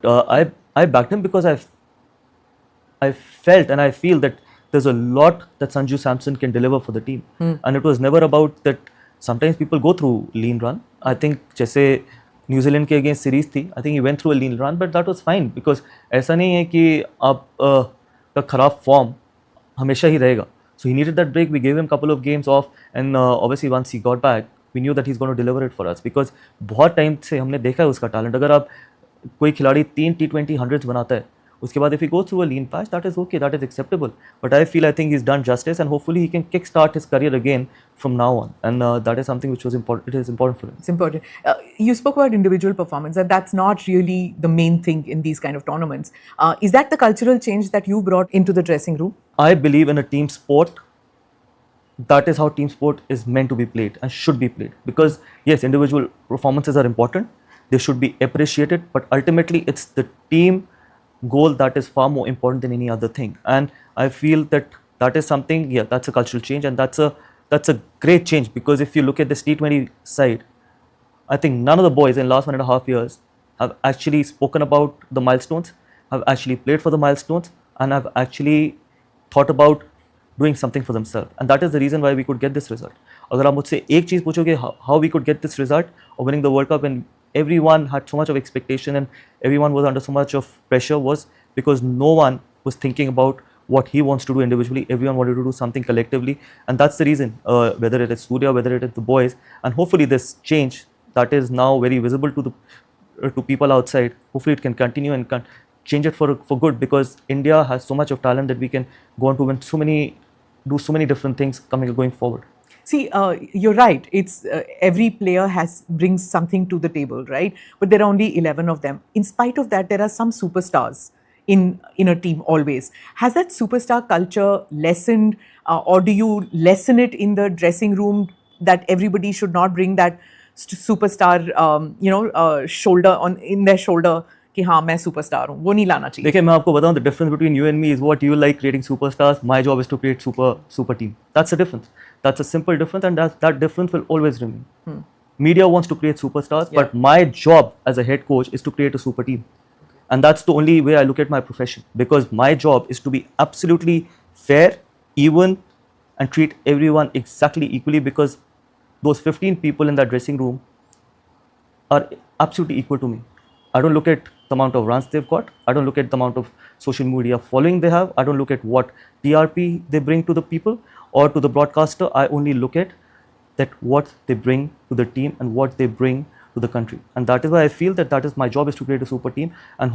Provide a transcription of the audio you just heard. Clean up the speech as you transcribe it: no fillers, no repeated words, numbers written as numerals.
I backed him because I felt and I feel that there's a lot that Sanju Samson can deliver for the team. And it was never about that. Sometimes people go through lean run. I think जैसे New Zealand के against series थी, I think he went through a lean run, but that was fine because ऐसा नहीं है कि आप का खराब फॉर्म हमेशा ही रहेगा. So he needed that break. We gave him a couple of games off, and obviously once he got back, we knew that he's going to deliver it for us because बहुत time से हमने देखा है उसका talent. अगर आप कोई खिलाड़ी 3 T20 हंड्रेड्स बनाता है, उसके बाद if he goes through a lean patch, that is okay, that is acceptable. But I think he's done justice, and hopefully he can kickstart his career again from now on. And that is something which was important. It is important for him. It's important. You spoke about individual performance, and that's not really the main thing in these kind of tournaments. Is that the cultural change that you brought into the dressing room? I believe in a team sport. That is how team sport is meant to be played and should be played. Because yes, individual performances are important. They should be appreciated. But ultimately, it's the team goal that is far more important than any other thing. And I feel that is something, yeah, that's a cultural change, and that's a great change. Because if you look at this T20 side, I think none of the boys in the last 1.5 years have actually spoken about the milestones, have actually played for the milestones, and have actually thought about doing something for themselves. And that is the reason why we could get this result. अगर आप मुझसे एक चीज़ पूछोगे how we could get this result of winning the World Cup, and everyone had so much of expectation and everyone was under so much of pressure, was because no one was thinking about what he wants to do individually. Everyone wanted to do something collectively, and that's the reason, whether it is Surya, whether it is the boys, and hopefully this change that is now very visible to to people outside, hopefully it can continue and can change it for good, because India has so much of talent that we can go on to win do so many different things going forward. See, you're right. It's every player brings something to the table, right? But there are only 11 of them. In spite of that, there are some superstars in a team always. Has that superstar culture lessened, or do you lessen it in the dressing room, that everybody should not bring that superstar, shoulder in their shoulder? कि हाँ मैं superstar हूँ, वो नहीं लाना चाहिए. देखिए मैं आपको बताऊँ, the difference between you and me is what you like creating superstars. My job is to create super team. That's the difference. That's a simple difference, and that difference will always remain. Media wants to create superstars, but my job as a head coach is to create a super team. And that's the only way I look at my profession, because my job is to be absolutely fair, even, and treat everyone exactly equally, because those 15 people in that dressing room are absolutely equal to me. I don't look at the amount of runs they've got. I don't look at the amount of social media following they have. I don't look at what TRP they bring to the people or to the broadcaster. I only look at what they bring to the team and what they bring to the country. And that is why I feel that is my job, is to create a super team. And